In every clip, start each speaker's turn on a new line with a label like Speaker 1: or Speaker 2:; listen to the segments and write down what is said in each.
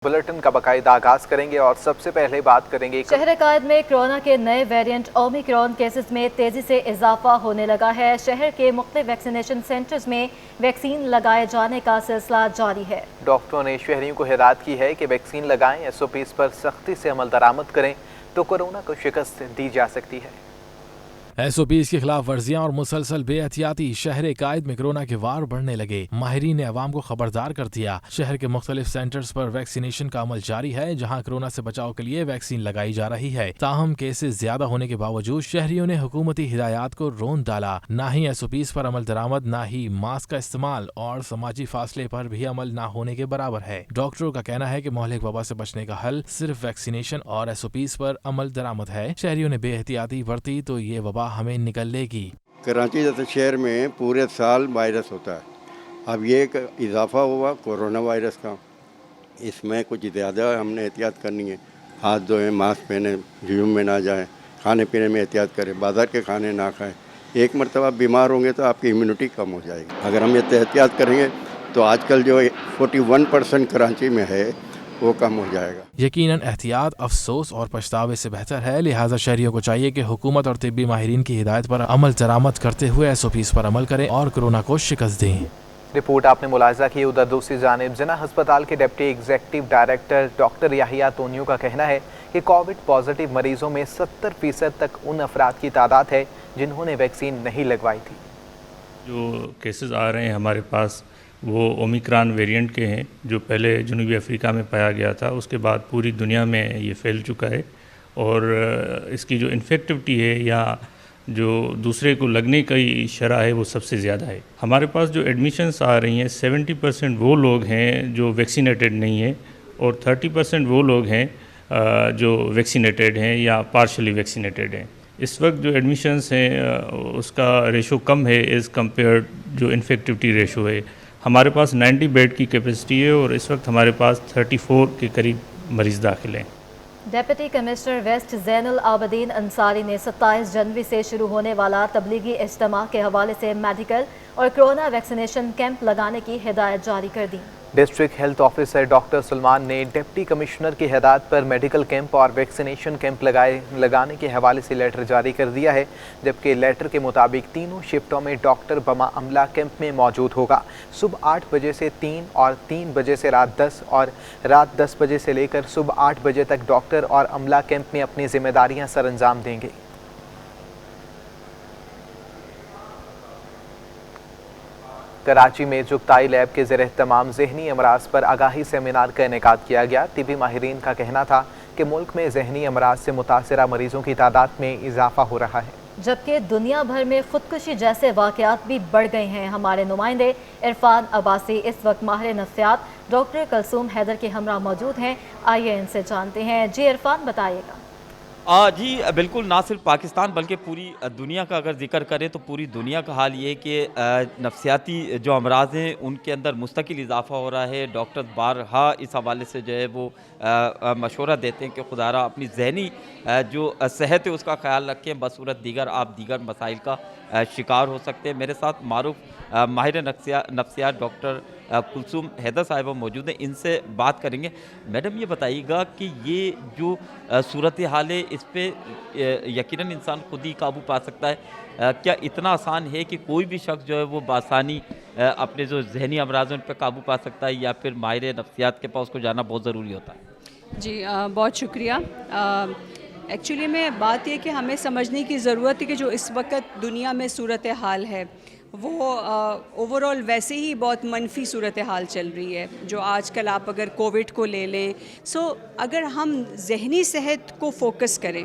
Speaker 1: Bulletin का बाकायदा आगाज करेंगे और सबसे पहले बात करेंगे
Speaker 2: शहर कायद में कोरोना के नए वेरिएंट ओमिक्रॉन केसेस में तेजी से इजाफा होने लगा है। शहर के मुख्तलिफ वैक्सीनेशन सेंटर्स में वैक्सीन लगाए जाने का सिलसिला जारी है।
Speaker 1: डॉक्टरों ने शहरियों को हिदायत की है कि वैक्सीन लगाएं, SOPs पर सख्ती से अमल दरामद करें तो कोरोना को शिकस्त दी जा सकती है।
Speaker 3: SOPs की खिलाफ वर्जियां और मुसलसल बेहतियाती शहर कायद में कोरोना के वार बढ़ने लगे। माहिरीन ने अवाम को खबरदार कर दिया। शहर के मुख्तलिफ सेंटर्स पर वैक्सीनेशन का अमल जारी है, जहां कोरोना से बचाव के लिए वैक्सीन लगाई जा रही है। ताहम केसेस ज्यादा होने के बावजूद शहरियों ने हुकूमती हिदायत को रोन डाला। न ही SOPs पर अमल दरामद, न ही मास्क का इस्तेमाल और समाजी फासले पर भी अमल न होने के बराबर है। डॉक्टरों का कहना है कि मोहलिक वबा से बचने का हल सिर्फ वैक्सीनेशन और SOPs पर अमल दरामद है। शहरियों ने बेहतियाती बरती तो ये वबा हमें निकल लेगी।
Speaker 4: कराची जैसे शहर में पूरे साल वायरस होता है, अब ये एक इजाफा हुआ कोरोना वायरस का, इसमें कुछ ज़्यादा हमने एहतियात करनी है। हाथ धोएं, मास्क पहने, जुर्म में ना जाएं, खाने पीने में एहतियात करें, बाज़ार के खाने ना खाएं। एक मरतबा बीमार होंगे तो आपकी इम्यूनिटी कम हो जाएगी। अगर हम ये एहतियात करेंगे तो आजकल जो 41% कराची में है वो कम हो जाएगा।
Speaker 3: यकीनन एहतियात अफसोस और पछतावे से बेहतर है, लिहाजा शहरियों को चाहिए कि हुकूमत और तिब्बी माहिरीन की हिदायत पर अमल दरामद करते हुए SOPs पर अमल करें और कोरोना को शिकस्त दें।
Speaker 1: रिपोर्ट आपने मुलाहिजा की। उधर दूसरी जानिब जिना अस्पताल के deputy executive director doctor Yahya Tunio का कहना है कि कोविड पॉजिटिव मरीजों में 70% तक उन अफराद की तादाद है जिन्होंने वैक्सीन नहीं लगवाई थी।
Speaker 5: जो केसेस आ रहे हैं हमारे पास वो ओमिक्रॉन वेरिएंट के हैं, जो पहले जनूबी अफ्रीका में पाया गया था, उसके बाद पूरी दुनिया में ये फैल चुका है और इसकी जो इन्फेक्टिविटी है या जो दूसरे को लगने की शरह है वो सबसे ज़्यादा है। हमारे पास जो एडमिशन्स आ रही हैं 70% वो लोग हैं जो वैक्सीनेटेड नहीं हैं और 30% वो लोग हैं जो वैक्सीनेटेड हैं या पार्शली वैक्सीनेटेड हैं। इस वक्त जो एडमिशन्स हैं उसका रेशो कम है एज़ कम्पेयर जो इन्फेक्टिविटी रेशो है। हमारे पास 90 बेड की कैपेसिटी है और इस वक्त हमारे पास 34 के करीब मरीज़ दाखिल हैं।
Speaker 2: Deputy commissioner west Zainul Abideen Ansari ने 27 जनवरी से शुरू होने वाला तबलीगी इज्तिमा के हवाले से मेडिकल और कोरोना वैक्सीनेशन कैंप लगाने की हिदायत जारी कर दी।
Speaker 1: District health officer doctor Salman ने डिप्टी कमिश्नर की हिदायत पर मेडिकल कैंप और वैक्सीनेशन कैंप लगाने के हवाले से लेटर जारी कर दिया है, जबकि लेटर के मुताबिक तीनों शिफ्टों में डॉक्टर बमा अमला कैंप में मौजूद होगा। सुबह 8 बजे से 3 और 3 बजे से रात 10 और रात 10 बजे से लेकर सुबह 8 बजे तक डॉक्टर और अमला कैंप में अपनी जिम्मेदारियां सरअंजाम देंगे। कराची में जुगताई लैब के ज़रिए तमाम ज़हनी अमराज पर आगाही सेमिनार का इनेकाद किया गया। तिबी माहिरीन का कहना था कि मुल्क में ज़हनी अमराज से मुतासरा मरीजों की तादाद में इजाफा हो रहा है,
Speaker 2: जबकि दुनिया भर में खुदकुशी जैसे वाक़यात भी बढ़ गए हैं। हमारे नुमाइंदे इरफान अब्बासी इस वक्त माहिर नफ्सियात डॉक्टर कुलसूम हैदर के हमरा मौजूद हैं। आइए इनसे जानते हैं। जी इरफान, बताइएगा।
Speaker 6: जी बिल्कुल, ना सिर्फ पाकिस्तान बल्कि पूरी दुनिया का अगर जिक्र करें तो पूरी दुनिया का हाल ये है कि नफ्सियाती जो अमराज हैं उनके अंदर मुस्तकिल इजाफा हो रहा है। डॉक्टर बारहा इस हवाले से जो है वो मशवरा देते हैं कि खुदारा अपनी जहनी जो सेहत है उसका ख्याल रखें, बसूरत दीगर आप दीगर मसाइल का शिकार हो सकते हैं। मेरे साथ मारूफ माहिर नफ्सियात डॉक्टर कुलसूम हैदर साहिबा मौजूद हैं, इनसे बात करेंगे। मैडम, ये बताइएगा कि ये जो सूरत हाल है इस पे यकीनन इंसान खुद ही काबू पा सकता है। क्या इतना आसान है कि कोई भी शख्स जो है वो बासानी अपने जो जहनी अमराज हैं उन पर काबू पा सकता है, या फिर माहिर नफ्सियात के पास उसको जाना बहुत ज़रूरी होता है?
Speaker 7: जी बहुत शुक्रिया। एक्चुअली में बात ये कि हमें समझने की ज़रूरत है कि जो इस वक्त दुनिया में सूरत हाल है वो ओवरऑल वैसे ही बहुत मनफी सूरत हाल चल रही है। जो आजकल आप अगर कोविड को ले लें, अगर हम जहनी सेहत को फोकस करें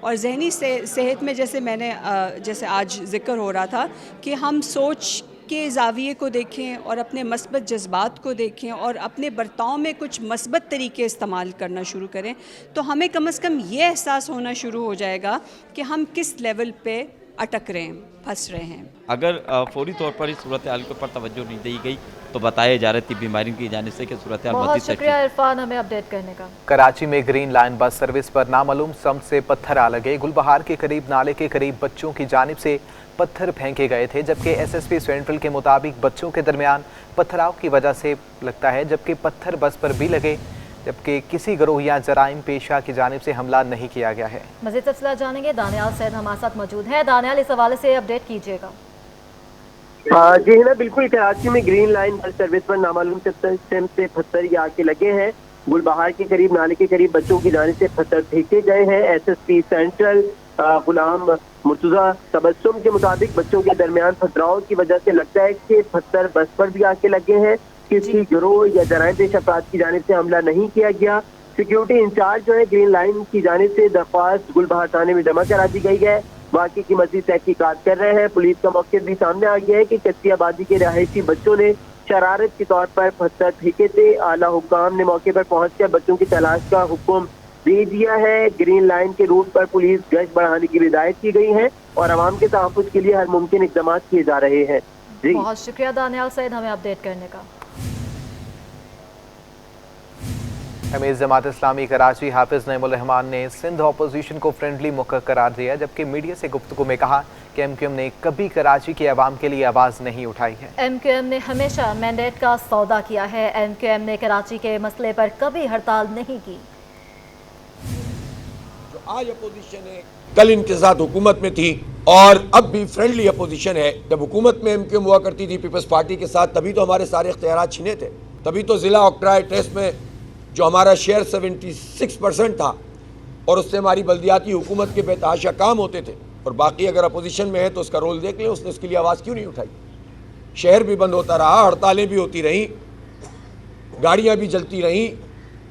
Speaker 7: और जहनी सेहत में जैसे आज ज़िक्र हो रहा था कि हम सोच के ज़ाविये को देखें और अपने मस्बत जज्बात को देखें और अपने बर्ताव में कुछ मस्बत तरीके इस्तेमाल करना शुरू करें, तो हमें कम से कम ये एहसास होना शुरू हो जाएगा कि हम किस लेवल पे अटक रहे हैं, फंस रहे हैं।
Speaker 6: अगर फौरी तौर पर इस सूरत हाल के ऊपर तवज्जो नहीं दी गई तो बताया जा रहा है तिब्बी माहिरीन की जानिब से कि सूरत हाल
Speaker 2: बहुत शुक्रिया इरफान हमें अपडेट करने का।
Speaker 1: कराची में ग्रीन लाइन बस सर्विस पर नामालूम सम से पत्थर आ लगे। गुलबहार के करीब नाले के करीब बच्चों की जानिब से पत्थर फेंके गए थे, जबकि SSP सेंट्रल के मुताबिक बच्चों के दरमियान पथराव की वजह से लगता है, जबकि पत्थर बस पर भी लगे। जबकि किसी गिरोह या जराइम पेशा की जानिब से हमला नहीं किया गया है।
Speaker 2: मज़ीद तफसीलात जानेंगे, दानियाल सैयद हमारे साथ मौजूद है। दानियाल, इस हवाले से अपडेट कीजिएगा।
Speaker 8: जी है ना, बिल्कुल। कराची में ग्रीन लाइन बस सर्विस पर नामालूम सिस्टम से पत्थर या के लगे हैं। गुलबहार के करीब नाले के करीब बच्चों की जानिब से पत्थर फेंके गए हैं। SSP सेंट्रल गुलाम मुर्तजा तबस्सुम के मुताबिक बच्चों के दरमियान पथराव की वजह से लगता है कि पत्थर बस पर भी आके लगे हैं। किसी गिरोह या जराइम पेश अफराद की जानिब से हमला नहीं किया गया। सिक्योरिटी इंचार्ज जो है ग्रीन लाइन की जानिब से दरख्वास्त गुलबहार थाने में जमा करा दी गई है। बाकी की मजीद तहकीकात कर रहे हैं। पुलिस का मौके भी सामने आ गया है कि कच्ची आबादी के रहायशी बच्चों ने शरारत के तौर पर पत्थर फेंके थे। आला हुक्काम ने मौके पर पहुंचकर बच्चों की तलाश का हुक्म दे दिया है। ग्रीन लाइन के रूट पर पुलिस गश्त बढ़ाने की हिदायत की गई है और आवाम के तहफ़्फ़ुज़ के लिए हर मुमकिन इक़दाम किए जा रहे हैं। जी,
Speaker 2: बहुत शुक्रिया दानियाल सैयद हमें अपडेट करने का।
Speaker 1: अमीर जमात इस्लामी कराची हाफिज नईमुर रहमान ने सिंध अपोजिशन को फ्रेंडली मौका करार दिया, जबकि मीडिया से गुफ्तगू में कहा कि MQM ने कभी कराची की आवाम के लिए आवाज़ नहीं उठाई है।
Speaker 2: MQM ने हमेशा मैंडेट का सौदा किया है। MQM ने कराची के मसले पर कभी हड़ताल नहीं की।
Speaker 9: जो आज अपोजिशन है, कल इनके साथ हुकूमत में थी और अब भी फ्रेंडली अपोजिशन है। जब हुकूमत में MQM हुआ करती थी पीपल्स पार्टी के साथ, तभी तो हमारे सारे इख्तियारात छिने थे। तभी तो ज़िला ऑक्ट्राय टेस्ट में जो हमारा शेयर 76% था और उससे हमारी बल्दियाती हुकूमत के बेतहाशा काम होते थे। और बाकी अगर अपोजिशन में है तो उसका रोल देख लें, उसने उसके लिए आवाज़ क्यों नहीं उठाई। शहर भी बंद होता रहा, हड़तालें भी होती रहीं, गाड़ियाँ भी जलती रहीं,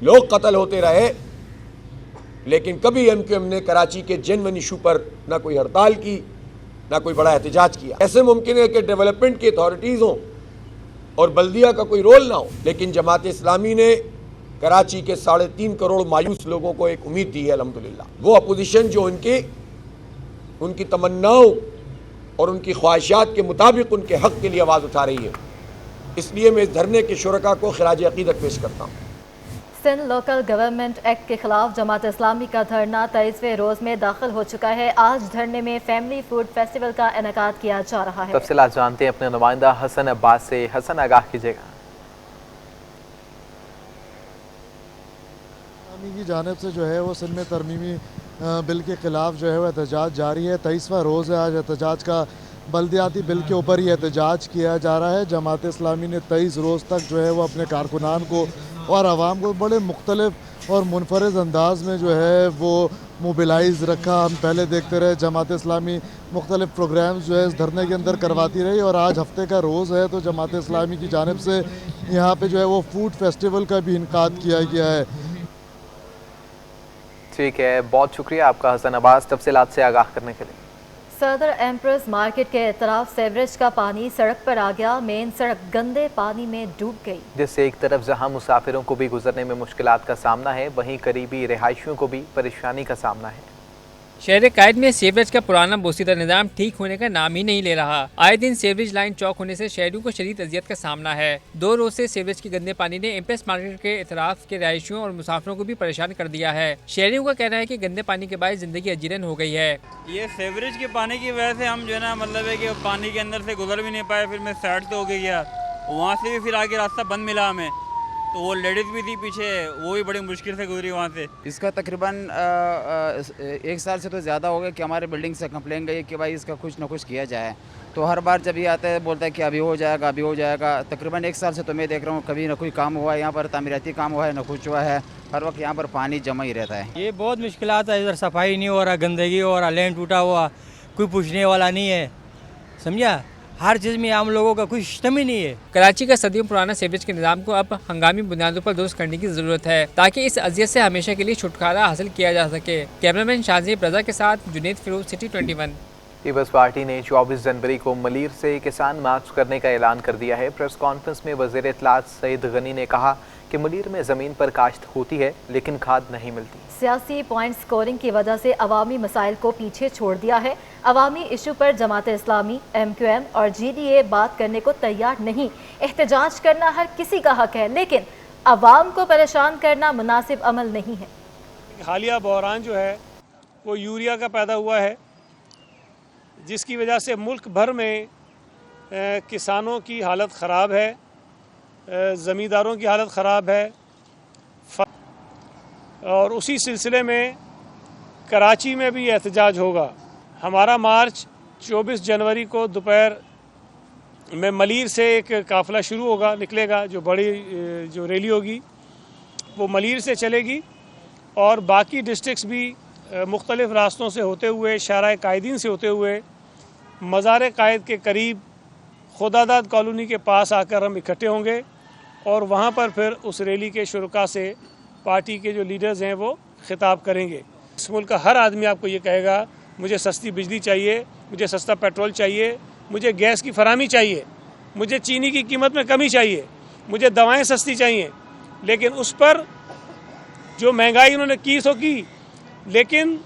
Speaker 9: लोग कत्ल होते रहे, लेकिन कभी MQM ने कराची के जेन्युइन इशू पर ना कोई हड़ताल की, ना कोई बड़ा एहतजाज किया। ऐसे मुमकिन है कि डेवलपमेंट की अथॉरिटीज़ हों और बल्दिया का कोई रोल ना हो, लेकिन जमात इस्लामी ने कराची के 3.5 करोड़ मायूस लोगों को एक उम्मीद दी है अल्हम्दुलिल्लाह। वो अपोजिशन जो उनकी तमन्नाओं और उनकी ख्वाहिशात के मुताबिक उनके हक़ के लिए आवाज़ उठा रही है, इसलिए मैं इस धरने के शुरका को खिराज अक़ीदत पेश करता हूँ।
Speaker 2: सिंध लोकल गवर्नमेंट एक्ट के खिलाफ जमात इस्लामी का धरना 23वें रोज़ में दाखिल हो चुका है। आज धरने में फैमिली फूड फेस्टिवल का इनेकाद किया जा रहा है।
Speaker 1: तफसीलात जानते हैं अपने नुमाइंदा हसन अब्बास से। हसन, आगाह कीजिएगा।
Speaker 10: की जानिब से जो है वो सिंध में तरमीमी बिल के ख़िलाफ़ जो है वो एहतजाज जारी है। 23वां रोज़ है आज एहतजाज का। बल्दियाती बिल के ऊपर ही एहतजाज किया जा रहा है। जमात इस्लामी ने 23 रोज़ तक जो है वो अपने कारकुनान को और आवाम को बड़े मुख्तलिफ और मुनफरद अंदाज में जो है वो मोबिलाइज़ रखा। हम पहले देखते रहे जमात इस्लामी मुख्तलिफ प्रोग्राम्स जो है इस धरने के अंदर करवाती रही और आज हफ्ते का रोज़ है तो जमात इस्लामी की जानिब से यहाँ पे जो है वो फूड फेस्टिवल का भी इनकाद किया गया है।
Speaker 1: ठीक है, बहुत शुक्रिया आपका हसन अब्बास तफसीलात से आगाह करने के लिए।
Speaker 2: सदर एम्प्रेस मार्केट के तरफ सेवरेज का पानी सड़क पर आ गया। मेन सड़क गंदे पानी में डूब गई, जिससे एक तरफ जहां मुसाफिरों को भी गुजरने में मुश्किलात का सामना है, वहीं करीबी रिहायशियों को भी परेशानी का सामना है।
Speaker 11: शहर कायद में सीवरेज का पुराना बोसीदा निज़ाम ठीक होने का नाम ही नहीं ले रहा। आए दिन सीवरेज लाइन चौक होने से शहरियों को शदीद अजियत का सामना है। 2 रोज से सीवरेज के गंदे पानी ने एम्प्रेस मार्केट के इतराफ के रहायशियों और मुसाफिरों को भी परेशान कर दिया है। शहरियों का कहना है कि गंदे पानी के बाद जिंदगी अजीरन हो गई है।
Speaker 12: ये सीवरेज के पानी की वजह से हम जो है ना, मतलब है कि पानी के अंदर से गुजर भी नहीं पाए। फिर मैं साइड से हो गया, वहाँ से भी फिर आगे रास्ता बंद मिला हमें, तो वो लेडीज़ भी थी पीछे, वो भी बड़ी मुश्किल से गुजरी वहाँ से।
Speaker 13: इसका तकरीबन 1 साल से तो ज़्यादा हो गया कि हमारे बिल्डिंग से कंप्लेन गई कि भाई इसका कुछ ना कुछ किया जाए। तो हर बार जब ये आता है बोलता है कि अभी हो जाएगा, अभी हो जाएगा। तकरीबन 1 साल से तो मैं देख रहा हूँ कभी ना कोई काम हुआ है, यहाँ पर तामीराती काम हुआ है, ना कुछ हुआ है। हर वक्त यहाँ पर पानी जमा ही रहता है।
Speaker 14: ये बहुत मुश्किलात है, इधर सफाई नहीं हो रहा, गंदगी हो रहा, लैंड टूटा हुआ, कोई पूछने वाला नहीं है, समझा। हर चीज़ में हम लोगों का कोई सिस्टम ही नहीं है।
Speaker 11: कराची का सदियों पुराना सीवरेज के निज़ाम को अब हंगामी बुनियादों पर दुरुस्त करने की ज़रूरत है ताकि इस अजियत से हमेशा के लिए छुटकारा हासिल किया जा सके। कैमरामैन शाहज़ीब रज़ा के साथ जुनेद फिरोज, सिटी 21।
Speaker 1: पीपल्स पार्टी ने 24 जनवरी को मलीर से किसान मार्च करने का ऐलान कर दिया है। प्रेस कॉन्फ्रेंस में वज़ीर इत्तलात सईद गनी ने कहा कि मलीर में ज़मीन पर काश्त होती है लेकिन खाद नहीं मिलती। सियासी पॉइंट स्कोरिंग की वजह से अवामी मसाइल को पीछे छोड़ दिया है। अवामी इशू पर जमात इस्लामी, MQM और GDA बात करने को तैयार नहीं। एहतजाज करना हर किसी का हक है, लेकिन अवाम को परेशान करना मुनासिब अमल नहीं है।
Speaker 15: हालिया बहरान जो है वो यूरिया का पैदा हुआ है, जिसकी वजह से मुल्क भर में किसानों की हालत ख़राब है, ज़मींदारों की हालत ख़राब है। और उसी सिलसिले में कराची में भी एहतजाज होगा। हमारा मार्च 24 जनवरी को दोपहर में मलीर से एक काफ़िला शुरू होगा, निकलेगा, जो बड़ी जो रैली होगी वो मलीर से चलेगी और बाकी डिस्ट्रिक्ट्स भी मुख्तलिफ़ रास्तों से होते हुए, शाहराह कायदीन से होते हुए मज़ार कायद के करीब खुदादाद कॉलोनी के पास आकर हम इकट्ठे होंगे और वहाँ पर फिर उस रैली के शुरका से पार्टी के जो लीडर्स हैं वो खिताब करेंगे। इस मुल्क का हर आदमी आपको ये कहेगा मुझे सस्ती बिजली चाहिए, मुझे सस्ता पेट्रोल चाहिए, मुझे गैस की फराहमी चाहिए, मुझे चीनी की कीमत में कमी चाहिए, मुझे दवाएं सस्ती चाहिए। लेकिन उस पर जो महंगाई उन्होंने की सो की, लेकिन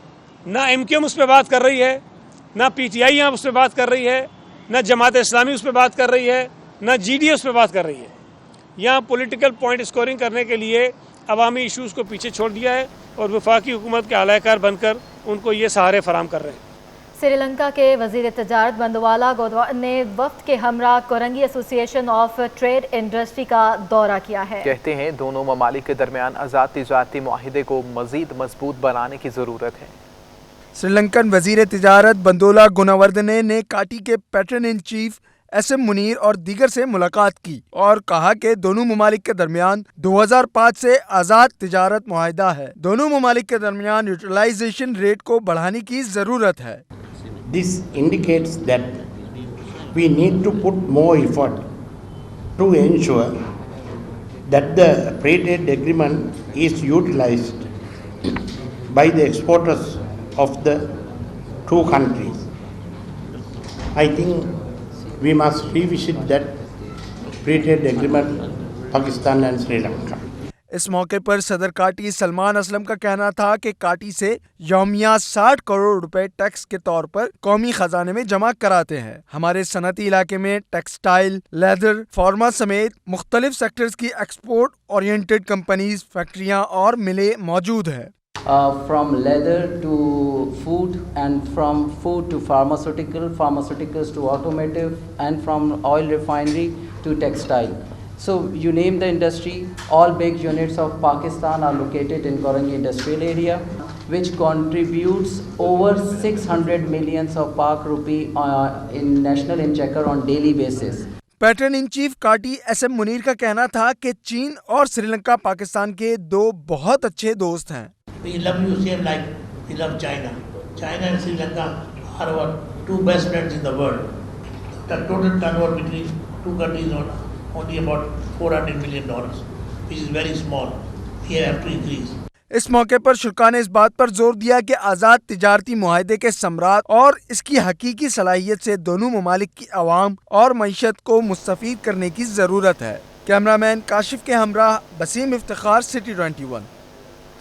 Speaker 15: ना MQM उस पर बात कर रही है, ना PTI यहाँ उस पर बात कर रही है, ना जमात इस्लामी उस पर बात कर रही है, ना GDA उस पर बात कर रही है। यहाँ पॉलिटिकल पॉइंट स्कोरिंग करने के लिए अवामी इशूज़ को पीछे छोड़ दिया है और वफाकी हुकूमत के आलाकार बनकर उनको ये सहारे फराम कर रहे हैं।
Speaker 2: श्रीलंका के वज़ीर तजारत बंदवाला गोदवान ने वफ्द के हमरा Korangi association of trade industry का दौरा किया है।
Speaker 1: कहते हैं दोनों ममालिक के दरमियान आज़ाद तिजारती मुआहिदे को मज़ीद मजबूत बनाने की ज़रूरत है।
Speaker 16: श्रीलंकन वज़ीर तिजारत बंदोला गुनावर्दने ने काटी के pattern in chief SM Munir और दीगर से मुलाकात की और कहा कि दोनों ममालिक के दरमियान 2005 से आज़ाद तिजारत मुआहिदा है। दोनों ममालिक के दरमियान यूटिलाइजेशन रेट को बढ़ाने की ज़रूरत है।
Speaker 17: This indicates that we need to put more effort to ensure that the free trade agreement is utilized by the exporters of the two countries. I think we must revisit that free trade agreement, Pakistan and Sri Lanka.
Speaker 16: इस मौके पर सदर काटी सलमान असलम का कहना था कि काटी से यौमिया 60 करोड़ रुपए टैक्स के तौर पर कौमी खजाने में जमा कराते हैं। हमारे सनती इलाके में टेक्सटाइल, लेदर, फार्मा समेत मुख्तलिफ सेक्टर्स की एक्सपोर्ट ओरिएंटेड कंपनीज, फैक्ट्रियां और मिलें मौजूद है।
Speaker 18: From leather to food and from food to pharmaceuticals to automotive and from oil refinery to textile. So you name the industry, all big units of Pakistan are located in Korangi industrial area, which contributes over 600 millions of Pak rupee in national exchequer on daily basis.
Speaker 16: Pattern in chief काटी SM Munir का कहना था कि चीन और श्रीलंका पाकिस्तान के दो बहुत अच्छे दोस्त हैं।
Speaker 17: We love you same like we love China. China and Sri Lanka are our two best friends in the world. The total turnover between two countries is only about $400 million, which is very small. We have to increase.
Speaker 16: इस मौके पर शुरा ने इस बात पर जोर दिया कि आज़ाद तिजारती मुआहिदे के सम्राट और इसकी हकीकी सलाहियत से दोनों ममालिक की आवाम और मईशत को मुस्तफीद करने की ज़रूरत है। कैमरामैन काशिफ के हमरा Basim Iftikhar, city 21।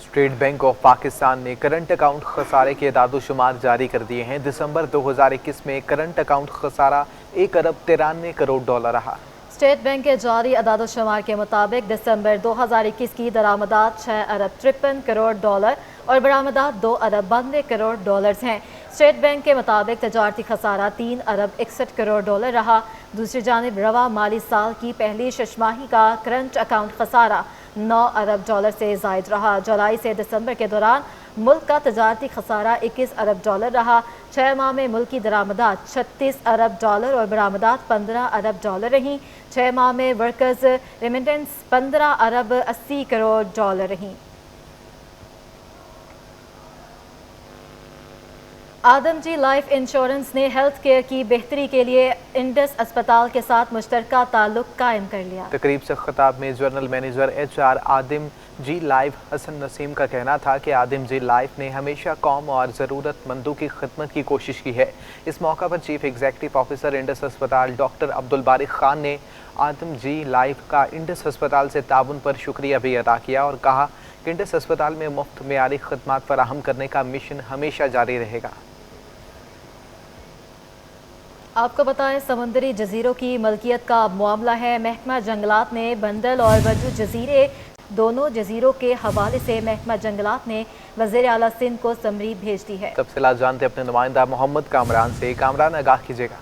Speaker 1: State Bank of Pakistan ने करंट अकाउंट खसारे के एदाद-ओ-शुमार जारी कर दिए हैं। दिसंबर 2021 में करंट अकाउंट खसारा $1 अरब 93 करोड़ रहा।
Speaker 2: स्टेट बैंक के जारी अदाद-ओ-शुमार के मुताबिक दिसंबर 2021 की दरामदात $6 अरब 53 करोड़ और बरामदात $2 अरब 92 करोड़ हैं। स्टेट बैंक के मुताबिक तजारती खसारा $3 अरब 61 करोड़ रहा। दूसरी जानिब रवा माली साल की पहली छमाही का करंट अकाउंट खसारा $9 अरब से ज़ायद रहा। जुलाई से दिसंबर के दौरान मुल्क का तजारती खसारा $21 अरब रहा। 6 माह में मुल्क की दरामदात $36 अरब और बरामदात $15 अरब रहीं। 6 माह में वर्कर्स रेमिटेंस $15 अरब 80 करोड़ रहीं। आदमजी लाइफ इंश्योरेंस ने हेल्थ केयर की बेहतरी के लिए इंडस अस्पताल के साथ मुश्तरका ताल्लुक कायम कर लिया।
Speaker 1: तकरीब से खिताब में जनरल मैनेजर HR आदिम जी लाइफ हसन नसीम का कहना था कि आदिम जी लाइफ ने हमेशा कौम और ज़रूरतमंदों की खिदमत की कोशिश की है। इस मौका पर चीफ एग्जीक्यूटिव ऑफिसर इंडस अस्पताल डॉक्टर अब्दुल बारिक खान ने आदम जी लाइफ का इंडस अस्पताल से ताउन पर शुक्रिया भी अदा किया और कहा कि इंडस अस्पताल में मुफ्त मेयारी खिदमत फराहम करने का मिशन हमेशा जारी रहेगा।
Speaker 2: आपको बताएं, समुद्री जजीरों की मलकियत का मामला है। महकमा जंगलात ने बंदल और वजू जजीरे दोनों जजीरों के हवाले से महकमा जंगलात ने वज़ीर आला सिंध को समरी भेज दी है।
Speaker 1: तफसीलात जानते अपने नुमाइंदा मोहम्मद कामरान से। कामरान, आगाह कीजिएगा।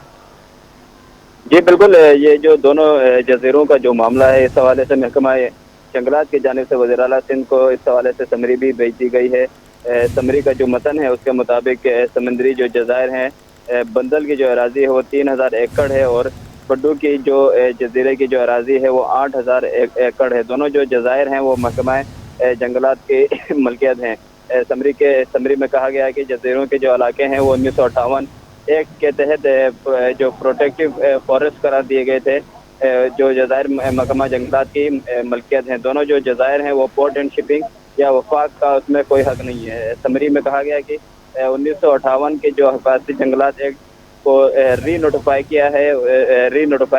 Speaker 19: जी बिल्कुल, ये जो दोनों जजीरों का जो मामला है, इस हवाले से महकमा जंगलात की जानिब से वज़ीर आला सिंध को इस हवाले से समरी भी भेज दी गई है। समरी का जो मतन है उसके मुताबिक समंदरी जो जज़ायर हैं, बंदल की जो अराज़ी है वो 3000 एकड़ है और बड्डू की जो जजीरे की जो अराज़ी है वो 8000 एकड़ है। दोनों जो जज़ायर हैं वो महकमा जंगलात की मलकियत हैं। समरी में कहा गया है कि जजीरों के जो इलाके हैं वो 1958 एक्ट के तहत जो प्रोटेक्टिव फॉरेस्ट करार दिए गए थे, जो जज़ायर महकमा जंगलात की मलकियत हैं। दोनों जो जज़ायर हैं वो पोर्ट एंड शिपिंग या वफाक का उसमें कोई हक नहीं है। समरी में कहा गया कि 1958 के जो हिफाजती जंगलात एक्ट को री नोटिफाई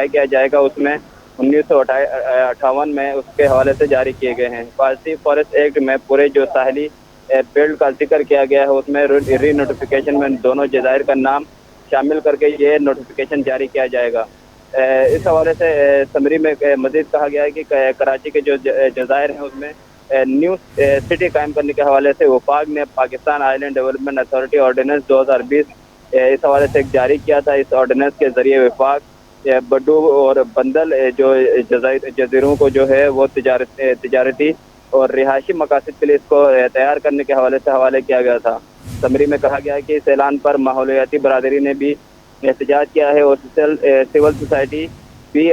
Speaker 19: किया जाएगा, उसमें 1958 में उसके हवाले से जारी किए गए हैं। हिफाजती फॉरेस्ट एक्ट में पूरे जो साहली बेल्ट का जिक्र किया गया है, उसमें री नोटिफिकेशन में दोनों जज़ायर का नाम शामिल करके ये नोटिफिकेशन जारी किया जाएगा। इस हवाले से समरी में मज़ीद कहा गया है कि कराची के जो जज़ायर हैं उसमें न्यू सिटी कायम करने के हवाले से वफाक ने Pakistan island development authority ordinance 2020 इस हवाले से जारी किया था। इस ऑर्डिनेंस के ज़रिए वफाक बड्डू और बंदल जो जजीरों को जो है वो तिजारती और रिहायशी मकासद के लिए इसको तैयार करने के हवाले किया गया था। समरी में कहा गया है कि इस ऐलान पर माहौलियाती बरादरी ने भी एहतजाज किया है और सिविल सोसाइटी भी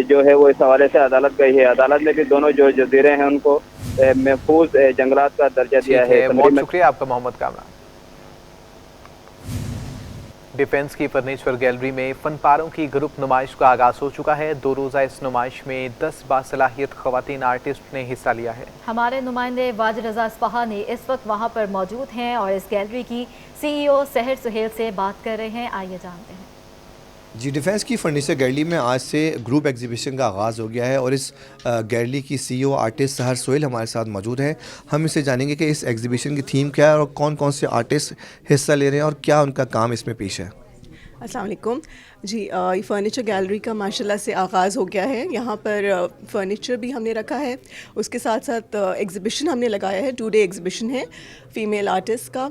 Speaker 19: जो है वो इस हवाले से अदालत गई है। अदालत ने भी दोनों जो जजीरे हैं उनको महफूज जंगलात का दर्जा दिया है।
Speaker 1: बहुत शुक्रिया आपका मोहम्मद कामरान। डिफेंस की फर्नीचर गैलरी में फनपारों की ग्रुप नुमाइश का आगाज हो चुका है। 2 रोज़ा इस नुमाइश में 10 बासलाहियत ख़वातीन आर्टिस्ट ने हिस्सा लिया है। हमारे
Speaker 2: नुमाइंदे वाजिद रज़ा इस्फहानी इस वक्त वहां पर मौजूद हैं और इस गैलरी की CEO सहर सुहेल से बात कर रहे हैं। आइए जानते हैं।
Speaker 20: जी, डिफेंस की फर्नीचर गैलरी में आज से ग्रुप एग्जीबिशन का आगाज़ हो गया है और इस गैलरी की CEO आर्टिस्ट सहर सुहेल हमारे साथ मौजूद हैं। हम इससे जानेंगे कि इस एग्जीबिशन की थीम क्या है और कौन कौन से आर्टिस्ट हिस्सा ले रहे हैं और क्या उनका काम इसमें पेश है।
Speaker 21: अस्सलाम वालेकुम जी, ये फ़र्नीचर गैलरी का माशाल्लाह से आगाज़ हो गया है। यहाँ पर फ़र्नीचर भी हमने रखा है, उसके साथ साथ एग्ज़िबिशन हमने लगाया है। 2 डे एग्ज़िबिशन है फ़ीमेल आर्टिस्ट का,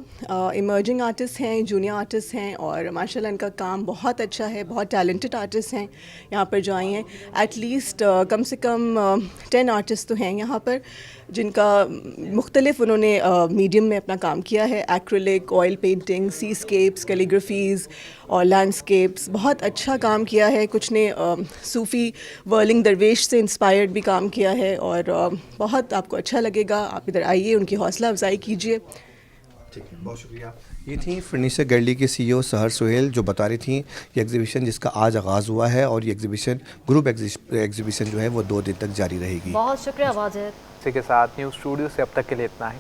Speaker 21: इमर्जिंग आर्टिस्ट हैं, जूनियर आर्टिस्ट हैं और माशाल्लाह इनका काम बहुत अच्छा है। बहुत टैलेंटेड आर्टिस्ट हैं यहाँ पर जो आए हैं। एटलीस्ट कम से कम 10 आर्टिस्ट तो हैं यहाँ पर जिनका मुख्तलिफ उन्होंने मीडियम में अपना काम किया है। एक्रिलिक, ऑयल पेंटिंग, सीस्केप्स, कैलीग्राफीज़ और लैंडस्केप्स, बहुत अच्छा काम किया है। कुछ ने सूफ़ी वर्लिंग दरवेश से इंस्पायर्ड भी काम किया है और बहुत आपको अच्छा लगेगा। आप इधर आइए, उनकी हौसला अफजाई कीजिए।
Speaker 20: ठीक है, बहुत शुक्रिया। ये थी फर्नीचर गैलरी के CEO सहर सुहेल जो बता रही थी ये एग्जीबिशन जिसका आज आगाज़ हुआ है और ये एग्जीबिशन ग्रुप एग्जीबिशन जो है वो 2 दिन तक जारी रहेगी।
Speaker 2: बहुत शुक्रिया वाजिद।
Speaker 1: इसी के साथ न्यूज़ स्टूडियो से अब तक के लिए इतना ही।